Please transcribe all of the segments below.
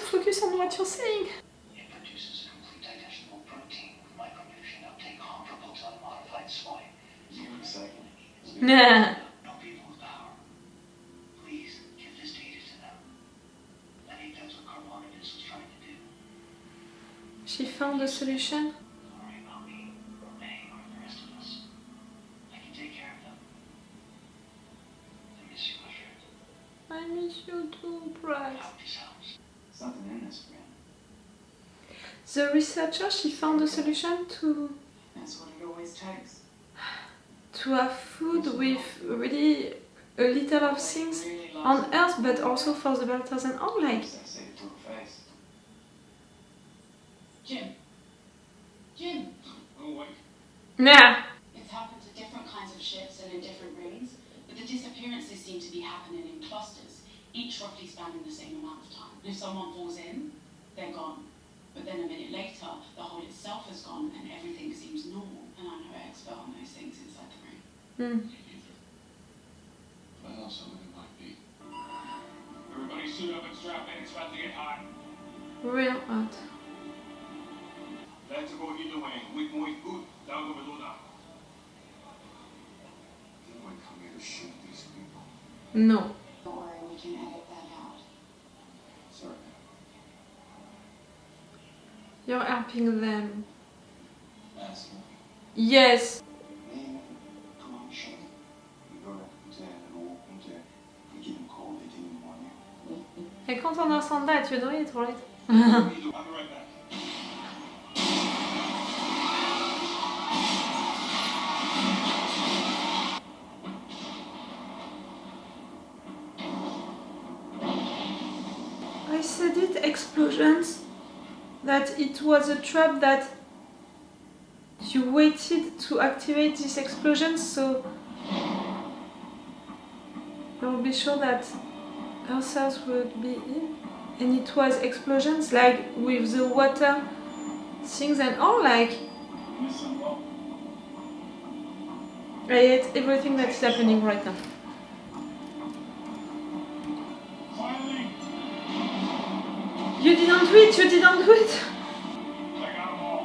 focus on what you're saying. It produces a complete digestible protein with micronutrient uptake comparable to unmodified soy. Zero recycling. Nah. No people with power. Please give this data to them. I think that's what Carbonides was trying to do. She found a solution. Don't worry about me, or May, or the rest of us. I can take care of them. I miss you, my friend. I miss you too, Brad. I hope this helps. Something in this, friend. The researcher, she found a solution to That's what it always takes. have food with really a little of things on Earth, but also for the Belters and all, like. I say it to her face. Jim. Jim. Oh, wait. Nah. It's happened to different kinds of ships and in different rings, but the disappearances seem to be happening in clusters, each roughly spanning the same amount of time. If someone falls in, they're gone. But then a minute later, the hole itself is gone and everything seems normal. And I'm no expert on those things inside the ring. Hmm. But also it might be. Everybody suit up and strap in. It's about to get hot. Real hot. Let's go either way. Weak muy good. Down the Luna. Didn't we come here to shoot these people? No. Don't worry, we can edit that out. Sorry. You're helping them. Ask me. Yes. Men, come on, show me. You go there and walk there. You didn't call, they didn't want you. I can't understand that, you know it, right? I'll be right back. I said it, explosions, that it was a trap that you waited to activate this explosion, so you'll be sure that Earthers would be in. And it was explosions like with the water things and all, like I hate everything that is happening right now. Finally, You didn't do it, you didn't do it. I got them all.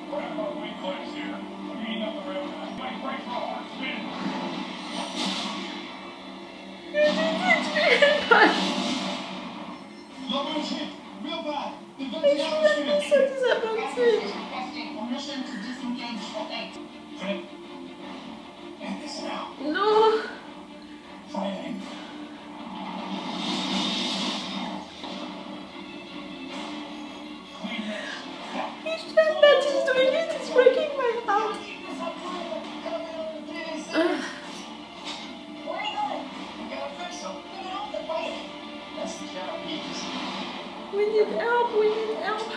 Grab our wing flags here. I'm eating up the rail. Like break for a hard spin. Low shit. Real bad. Defensive atmosphere. Permission to disengage at 8. Fit. And this now. No. Fighting. Clean this. Each time that he's doing it, it's breaking my heart. That's the Japanese. We need help, we need help.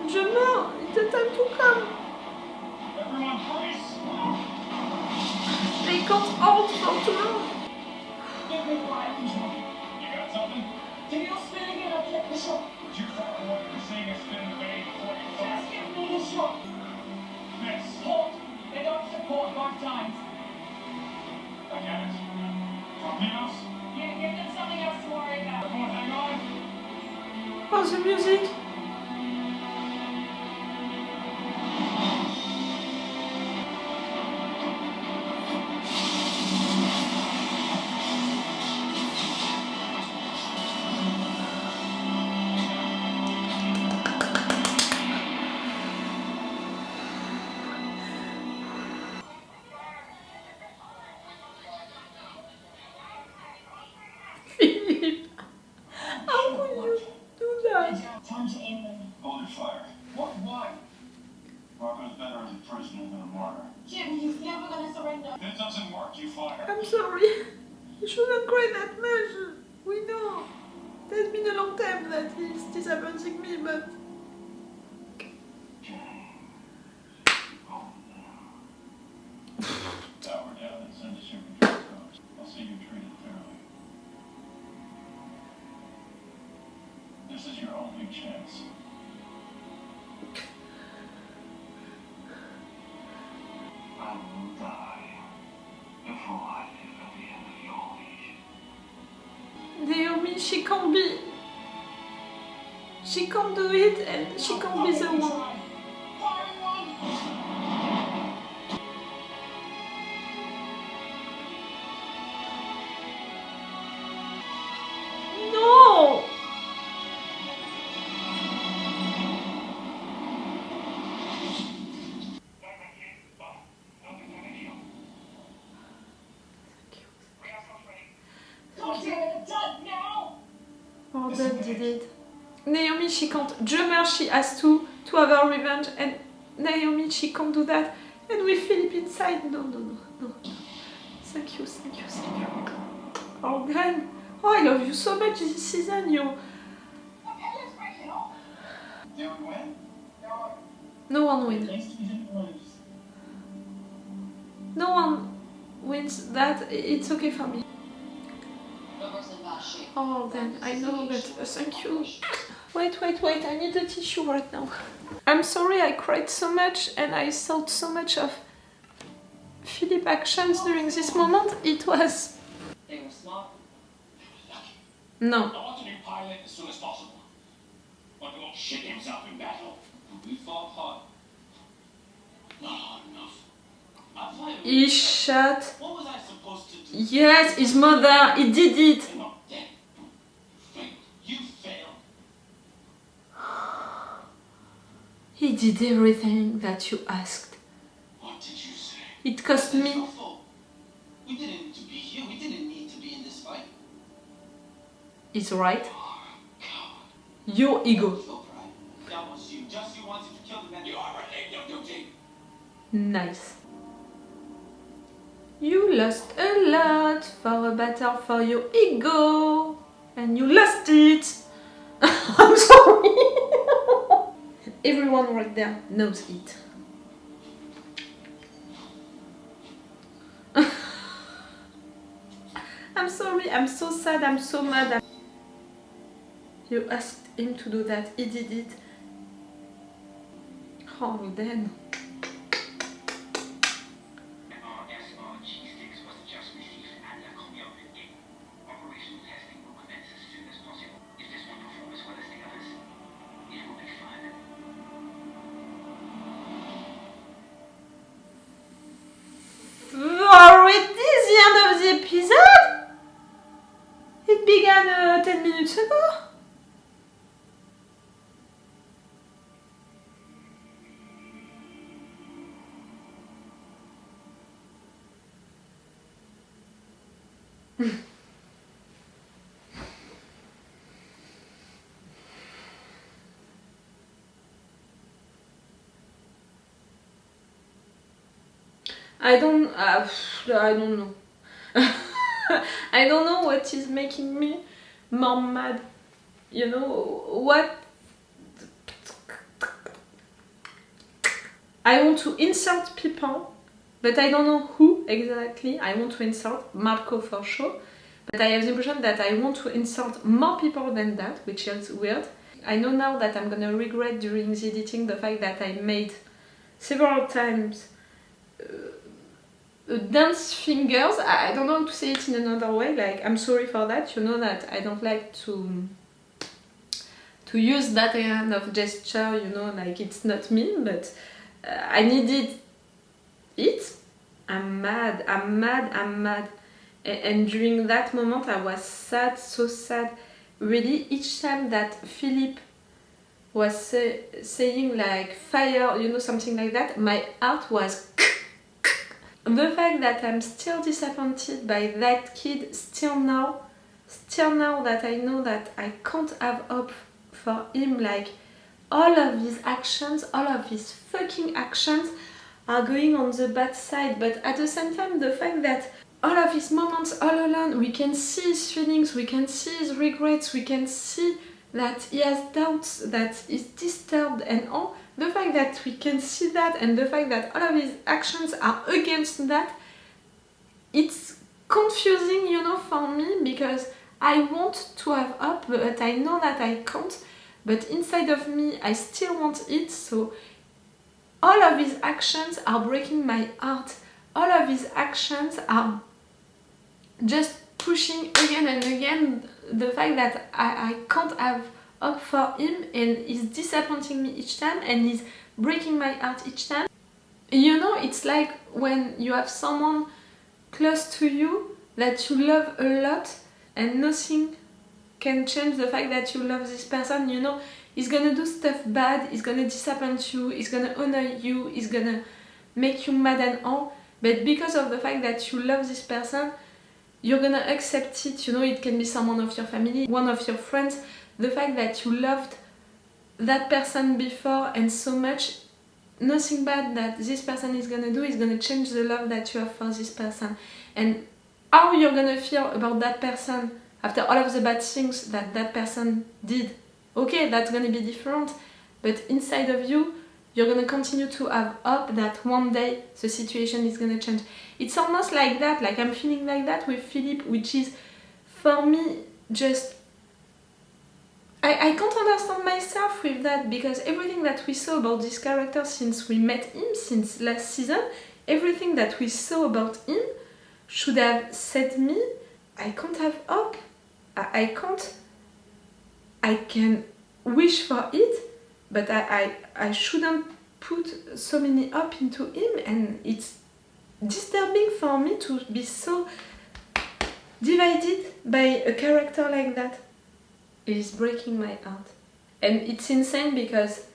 Je meurs, it's the time to come. Everyone brace. They can't hold for too long. Give me fire control. You got something? Give me your spinning and I'll take the shot. Would you follow what you're seeing and spin the bay before you Just fire? give me the shot. Miss. Hold. They don't support 5 times. I got it. Torpedoes? Yeah, give them something else to worry about. Everyone hang on. Oh, the music. Philippe, how could you do that? Time to aim them. Hold your fire. What? Why? Marco's better as a prisoner than a martyr. Jim, he's never gonna surrender. If it doesn't work, you fire. I'm sorry. You shouldn't cry that much. We know. There's been a long time that it's disappointing me, but Tower down and send us your control codes. I'll see you treated fairly. This is your only chance. I will die before I live at the end of your leash. Naomi, she can't do it, and she can't be the one. No! Oh, Dad did it. Naomi, she can't. Drummer, she has to have her revenge, and Naomi, she can't do that. And with Philip inside, no. Thank you. Oh, God. Oh, I love you so much this season, you. Did we win? No one wins. No one wins that. It's okay for me. Oh, then I know, but thank you. Wait, I need a tissue right now. I'm sorry I cried so much and I thought so much of Philip actions during this moment. It was... They were smart. No. I want a new pilot as soon as possible. But he won't shit himself in battle. We fought hard. Not hard enough. I'll fly away. He shot... What was I supposed to do? Yes, his mother, he did it. You're not dead. You failed. He did everything that you asked. What did you say? It cost It's me... your fault. We didn't need to be here. We didn't need to be in this fight. It's right. You're a coward. Your ego. Your pride. That was you. Just you wanted to kill the man. You overlaid your duty. Nice. You lost a lot for a battle for your ego. And you lost it. I'm sorry. Everyone right there knows it. I'm sorry, I'm so sad, I'm so mad. You asked him to do that, he did it. Oh, then. Already the end of the episode? It began 10 minutes ago. I don't know. I don't know what is making me more mad. You know what? I want to insult people, but I don't know who exactly I want to insult. Marco for sure. But I have the impression that I want to insult more people than that, which is weird. I know now that I'm gonna regret during the editing the fact that I made several times dance fingers. I don't know how to say it in another way. Like, I'm sorry for that. You know that I don't like to use that kind of gesture. You know, like it's not me, but I needed it. I'm mad. And during that moment, I was sad, so sad. Really, each time that Philip was saying like fire, you know, something like that, my heart was. The fact that I'm still disappointed by that kid still now that I know that I can't have hope for him, like all of his actions, all of his fucking actions are going on the bad side, but at the same time the fact that all of his moments all alone, we can see his feelings, we can see his regrets, we can see that he has doubts, that he's disturbed and all. The fact that we can see that and the fact that all of his actions are against that, it's confusing, you know, for me, because I want to have hope, but I know that I can't. But inside of me, I still want it, so all of his actions are breaking my heart. All of his actions are just pushing again and again the fact that I can't have hope for him, and he's disappointing me each time, and he's breaking my heart each time. You know, it's like when you have someone close to you that you love a lot, and nothing can change the fact that you love this person. You know, he's gonna do stuff bad, he's gonna disappoint you, he's gonna annoy you, he's gonna make you mad and all, but because of the fact that you love this person, you're gonna accept it. You know, it can be someone of your family, one of your friends. The fact that you loved that person before and so much, nothing bad that this person is gonna do is gonna change the love that you have for this person. And how you're gonna feel about that person after all of the bad things that that person did, okay, that's gonna be different, but inside of you, you're gonna continue to have hope that one day the situation is gonna change. It's almost like that, like I'm feeling like that with Philip, which is, for me, just... I can't understand myself with that, because everything that we saw about this character since we met him, since last season, everything that we saw about him should have said me, I can't have hope. I can't. I can wish for it, but I shouldn't put so many hope into him, and it's disturbing for me to be so divided by a character like that. It is breaking my heart. And it's insane because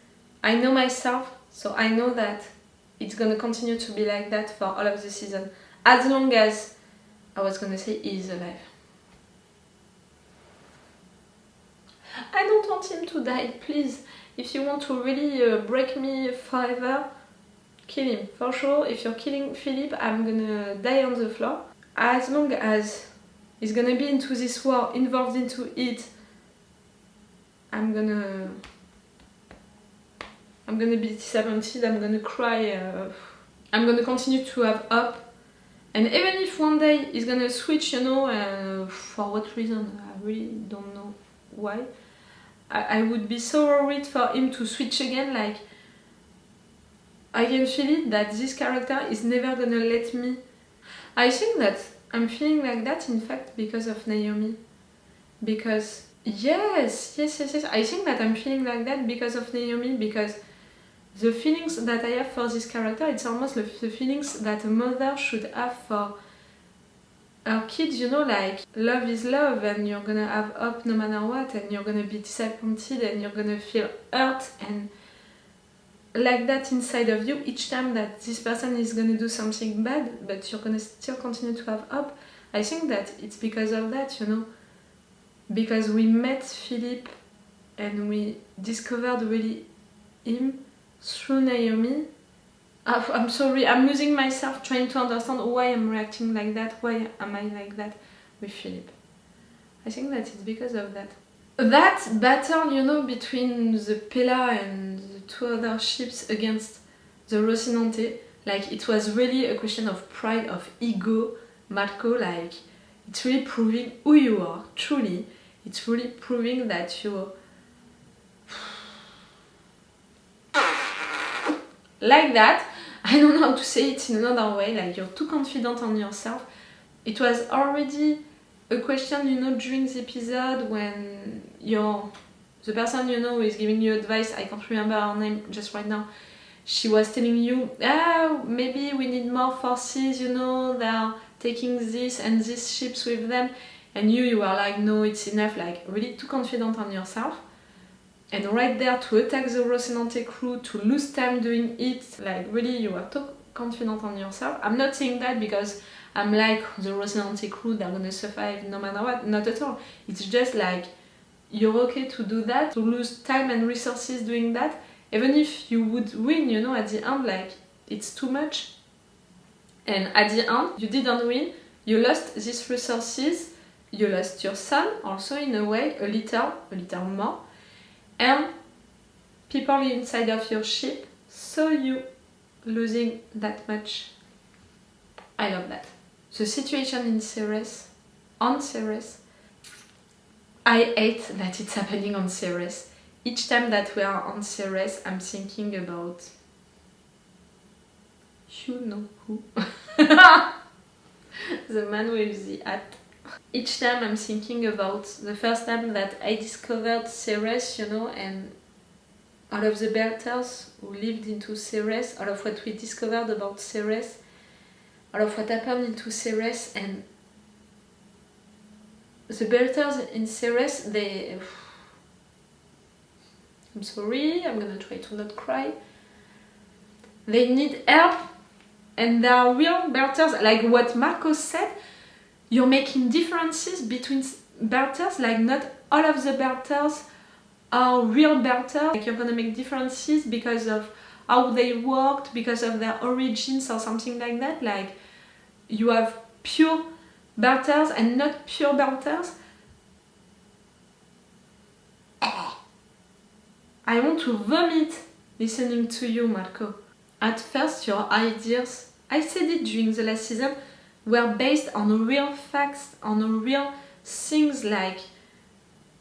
I know myself, so I know that it's gonna continue to be like that for all of the season. As long as, I was gonna say, he is alive. I don't want him to die, please. If you want to really break me forever, kill him, for sure. If you're killing Philip, I'm gonna die on the floor. As long as he's gonna be into this war, involved into it, I'm gonna be disappointed, I'm gonna cry, I'm gonna continue to have hope. And even if one day he's gonna switch, you know, for what reason, I really don't know why. I would be so worried for him to switch again, like, I can feel it that this character is never gonna let me. I think that I'm feeling like that, in fact, because of Naomi. Because, yes, I think that I'm feeling like that because of Naomi, because the feelings that I have for this character, it's almost the feelings that a mother should have for her kids, you know, like, love is love, and you're gonna have hope no matter what, and you're gonna be disappointed, and you're gonna feel hurt, and like that inside of you each time that this person is gonna do something bad, but you're gonna still continue to have hope. I think that it's because of that, you know, because we met Philip and we discovered really him through Naomi. I'm sorry, I'm losing myself trying to understand why I'm reacting like that, why am I like that with Philip. I think that it's because of that. That battle, you know, between the Pella and the two other ships against the Rocinante, like, it was really a question of pride, of ego, Marco, like, it's really proving who you are, truly. It's really proving that you're like that. I don't know how to say it in another way, like, you're too confident on yourself. It was already a question, you know, during the episode when the person, you know, who is giving you advice, I can't remember her name just right now, she was telling you, maybe we need more forces, you know, they're taking this and these ships with them, and you were like, no, it's enough, like, really too confident on yourself. And right there to attack the Rocinante crew, to lose time doing it, like, really you are too confident on yourself. I'm not saying that because I'm like, the Rocinante crew, they're gonna survive no matter what, not at all. It's just like, you're okay to do that, to lose time and resources doing that, even if you would win, you know, at the end, like, it's too much. And at the end, you didn't win, you lost these resources, you lost your son also in a way, a little more, and people inside of your ship saw you losing that much. I love that. The situation in Ceres, on Ceres, I hate that it's happening on Ceres. Each time that we are on Ceres, I'm thinking about, you know who? The man with the hat. Each time I'm thinking about the first time that I discovered Ceres, you know, and all of the Berthers who lived into Ceres, all of what we discovered about Ceres, all of what happened into Ceres, and the Berthers in Ceres, they... I'm sorry, I'm gonna try to not cry. They need help, and they are real Berthers. Like what Marco said, you're making differences between Berthers, like not all of the Berthers are real Berthers. Like you're gonna make differences because of how they worked, because of their origins or something like that. Like you have pure Berthers and not pure Berthers. I want to vomit listening to you, Marco. At first, your ideas, I said it during the last season, were based on real facts, on real things like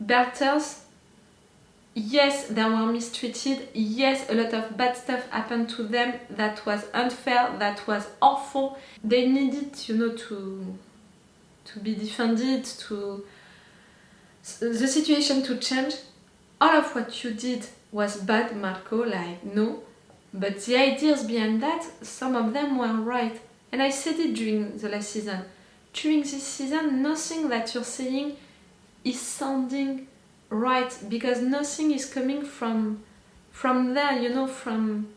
Berthers. Yes, they were mistreated. Yes, a lot of bad stuff happened to them that was unfair, that was awful. They needed, you know, to be defended, to the situation to change. All of what you did was bad, Marco, like no. But the ideas behind that, some of them were right. And I said it during the last season. During this season, nothing that you're saying is sounding right, because nothing is coming from there, you know, from...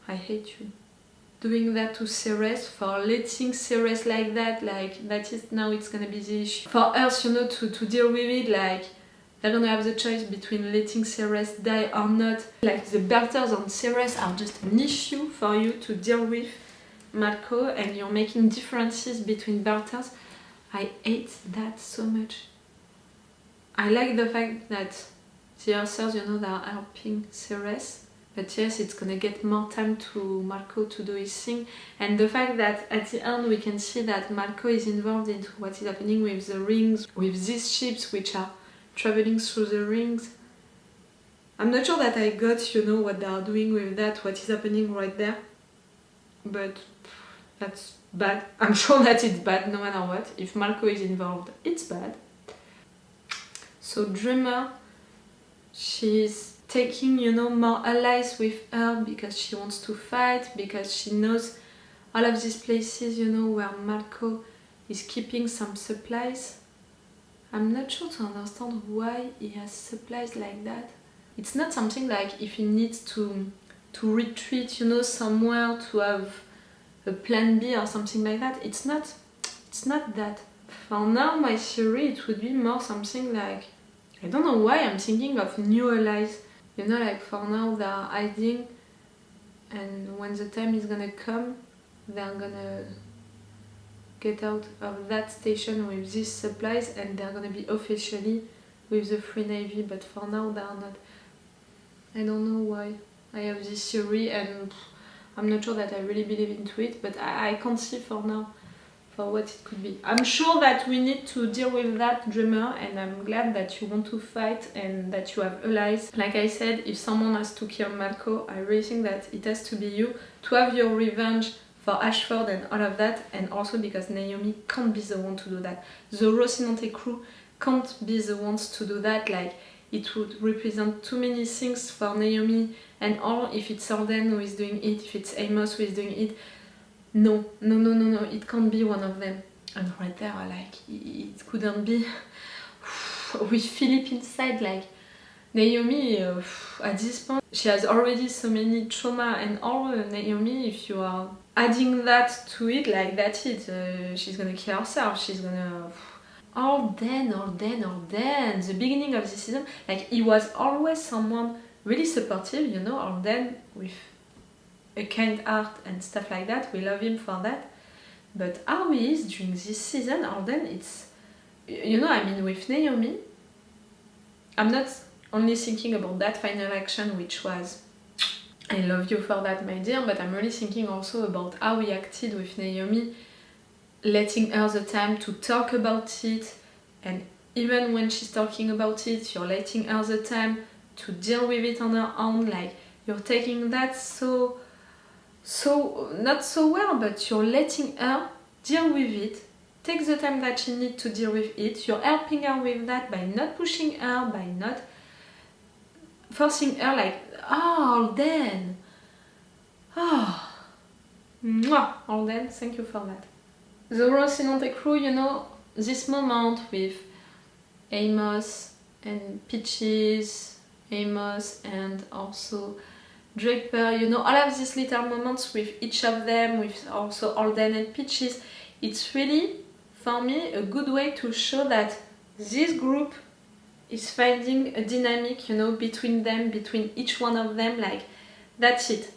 I hate you. Doing that to Ceres, for letting Ceres like that is now it's gonna be the issue. For us, you know, to deal with it, like, they're gonna have the choice between letting Ceres die or not. Like, the Berthers on Ceres are just an issue for you to deal with, Marco, and you're making differences between Berthers. I hate that so much. I like the fact that the authors, you know, they are helping Ceres, but yes, it's gonna get more time to Marco to do his thing. And the fact that at the end we can see that Marco is involved into what is happening with the rings, with these ships which are traveling through the rings. I'm not sure that I got, you know, what they are doing with that, what is happening right there. But that's bad. I'm sure that it's bad no matter what. If Marco is involved, it's bad. So Dreamer, she's taking, you know, more allies with her because she wants to fight, because she knows all of these places, you know, where Marco is keeping some supplies. I'm not sure to understand why he has supplies like that. It's not something like if he needs to retreat, you know, somewhere to have a plan B or something like that. It's not that. For now, my theory, it would be more something like, I don't know why I'm thinking of new allies. You know, like for now they are hiding, and when the time is gonna come, they're gonna get out of that station with these supplies and they're gonna be officially with the Free Navy, but for now they are not. I don't know why I have this theory, and I'm not sure that I really believe into it, but I can't see for now for what it could be. I'm sure that we need to deal with that, Dreamer, and I'm glad that you want to fight and that you have allies. Like I said, if someone has to kill Marco, I really think that it has to be you, to have your revenge for Ashford and all of that, and also because Naomi can't be the one to do that. The Rocinante crew can't be the ones to do that. Like, it would represent too many things for Naomi and all. If it's Arden who is doing it, if it's Amos who is doing it, no, it can't be one of them. And right there, like, it couldn't be with Philip inside. Like, Naomi, at this point, she has already so many trauma and all. Naomi, if you are adding that to it, like, that's it. She's gonna kill herself. She's gonna... Arden. The beginning of the season, like, he was always someone really supportive, you know, Arden, with a kind heart and stuff like that. We love him for that. But how he is during this season, Arden, it's... You know, I mean, with Naomi, I'm not only thinking about that final action, which was, I love you for that, my dear, but I'm really thinking also about how he acted with Naomi, letting her the time to talk about it, and even when she's talking about it, you're letting her the time to deal with it on her own. Like, you're taking that so not so well, but you're letting her deal with it takes the time that she needs to deal with it. You're helping her with that by not pushing her, by not forcing her like, oh, Alden. Oh. Mwah, Alden, thank you for that. The Rocinante crew, you know, this moment with Amos and Peaches, Amos and also Draper, you know, all of these little moments with each of them, with also Alden and Peaches, it's really, for me, a good way to show that this group is finding a dynamic, you know, between them, between each one of them, like, that's it.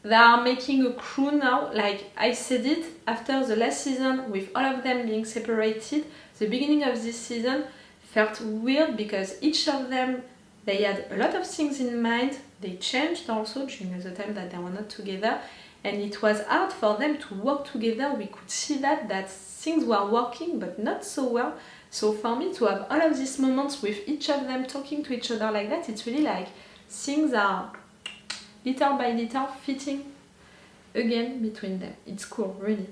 They are making a crew now, like I said it, after the last season with all of them being separated, the beginning of this season felt weird because each of them, they had a lot of things in mind, they changed also during the time that they were not together, and it was hard for them to work together. We could see that things were working but not so well. So for me to have all of these moments with each of them talking to each other like that, it's really like things are little by little fitting again between them. It's cool, really.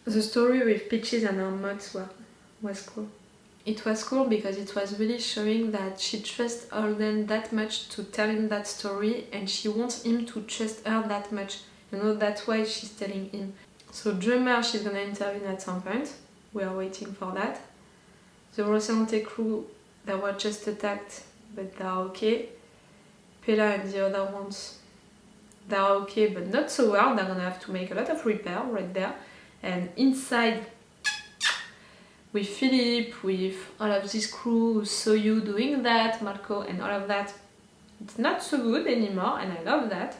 The story with Peaches and her mods was cool. It was cool because it was really showing that she trusts Alden that much to tell him that story, and she wants him to trust her that much. You know, that's why she's telling him. So Drummer, she's gonna intervene at some point. We are waiting for that. The Rocinante crew, they were just attacked, but they're okay. Pela and the other ones, they're okay, but not so well. They're gonna have to make a lot of repair right there. And inside, with Philip, with all of this crew who saw you doing that, Marco, and all of that, it's not so good anymore, and I love that.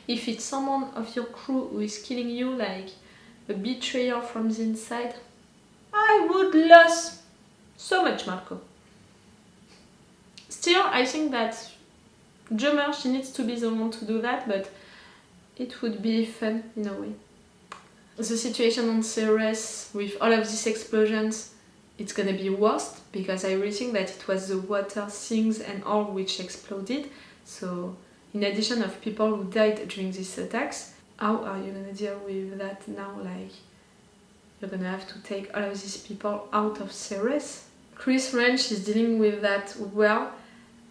If it's someone of your crew who is killing you like a betrayer from the inside, I would lose so much, Marco. Still, I think that Drummer, she needs to be the one to do that, but it would be fun in a way. The situation on Ceres with all of these explosions, it's gonna be worse because I really think that it was the water things and all which exploded. So in addition of people who died during these attacks, how are you gonna deal with that now? Like, you're gonna have to take all of these people out of Ceres. Chris Wrench is dealing with that well.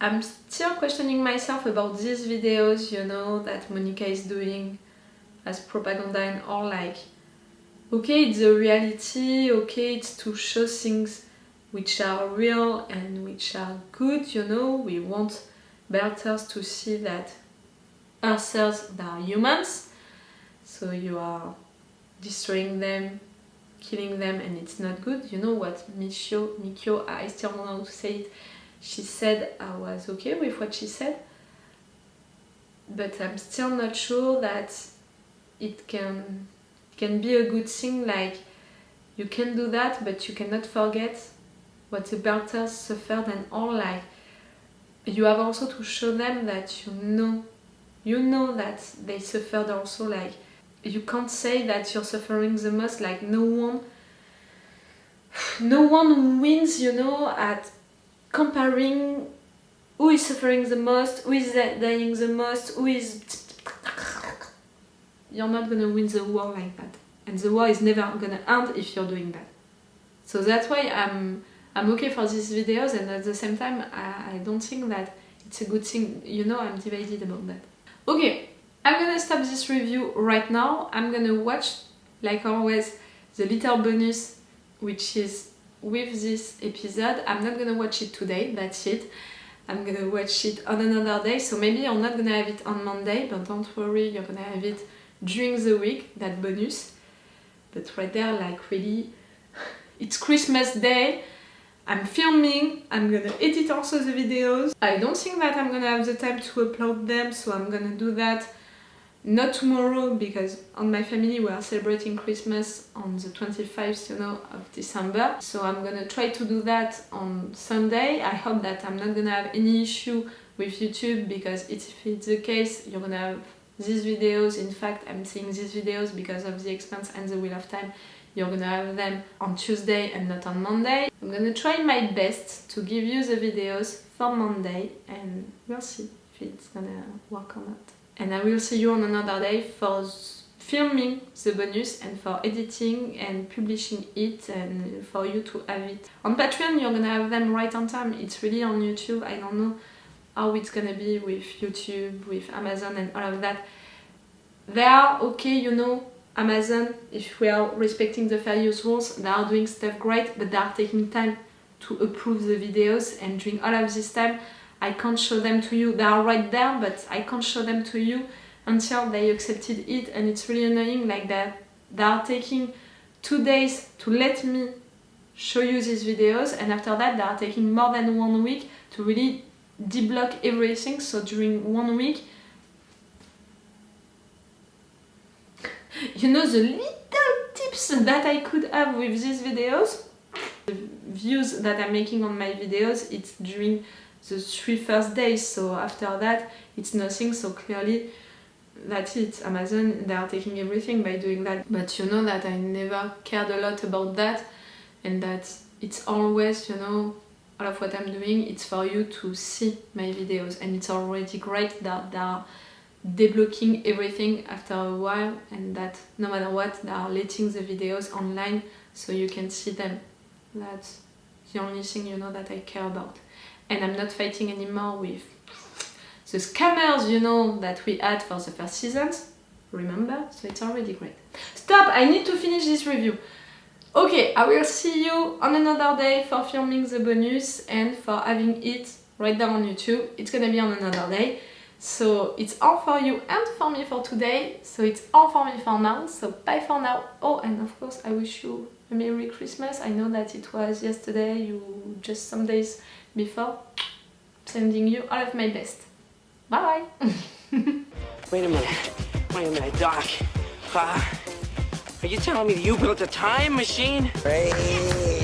I'm still questioning myself about these videos, you know, that Monica is doing as propaganda and all, like, okay, it's a reality, okay, it's to show things which are real and which are good, you know, we want Belters to see that ourselves, they are humans, so you are destroying them, killing them, and it's not good. You know what Mikio, I still don't know how to say it, she said I was okay with what she said, but I'm still not sure that it can be a good thing. Like, you can do that, but you cannot forget what the Belters suffered and all. Like, you have also to show them that you know that they suffered also. Like, you can't say that you're suffering the most. Like, no one wins, you know, at comparing who is suffering the most, who is dying the most, who is... You're not gonna win the war like that. And the war is never gonna end if you're doing that. So that's why I'm okay for these videos, and at the same time I don't think that it's a good thing. You know, I'm divided about that. Okay, I'm gonna stop this review right now. I'm gonna watch, like always, the little bonus which is with this episode. I'm not gonna watch it today, that's it. I'm gonna watch it on another day, so maybe you're not gonna have it on Monday, but don't worry, you're gonna have it during the week, that bonus. But right there, like, really, it's Christmas Day, I'm filming, I'm gonna edit also the videos. I don't think that I'm gonna have the time to upload them, so I'm gonna do that not tomorrow, because on my family we are celebrating Christmas on the 25th, you know, of December. So I'm gonna try to do that on Sunday. I hope that I'm not gonna have any issue with YouTube, because if it's the case, you're gonna have these videos. In fact, I'm seeing these videos because of The Expanse and The Wheel of Time. You're gonna have them on Tuesday and not on Monday. I'm gonna try my best to give you the videos for Monday, and we'll see if it's gonna work or not. And I will see you on another day for filming the bonus and for editing and publishing it and for you to have it. On Patreon you're gonna have them right on time. It's really on YouTube. I don't know how it's gonna be with YouTube, with Amazon and all of that. They are okay, you know, Amazon, if we are respecting the fair use rules, they are doing stuff great, but they are taking time to approve the videos, and during all of this time I can't show them to you. They are right there, but I can't show them to you until they accepted it, and it's really annoying like that. They are taking 2 days to let me show you these videos, and after that they are taking more than 1 week to really deblock everything. So during 1 week, you know, the little tips that I could have with these videos, the views that I'm making on my videos, it's during the 3 first days, so after that it's nothing. So clearly that's it. Amazon, they are taking everything by doing that. But you know that I never cared a lot about that, and that it's always, you know, all of what I'm doing, it's for you to see my videos, and it's already great that they are deblocking everything after a while, and that no matter what, they are letting the videos online so you can see them. That's the only thing, you know, that I care about. And I'm not fighting anymore with the scammers, you know, that we had for the first seasons, remember? So it's already great. Stop! I need to finish this review. Okay, I will see you on another day for filming the bonus and for having it right there on YouTube. It's gonna be on another day. So it's all for you and for me for today. So it's all for me for now. So bye for now. Oh, and of course I wish you a Merry Christmas. I know that it was yesterday, you just some days before. Sending you all of my best. Bye! Wait a minute, Doc. Are you telling me that you built a time machine? Hey.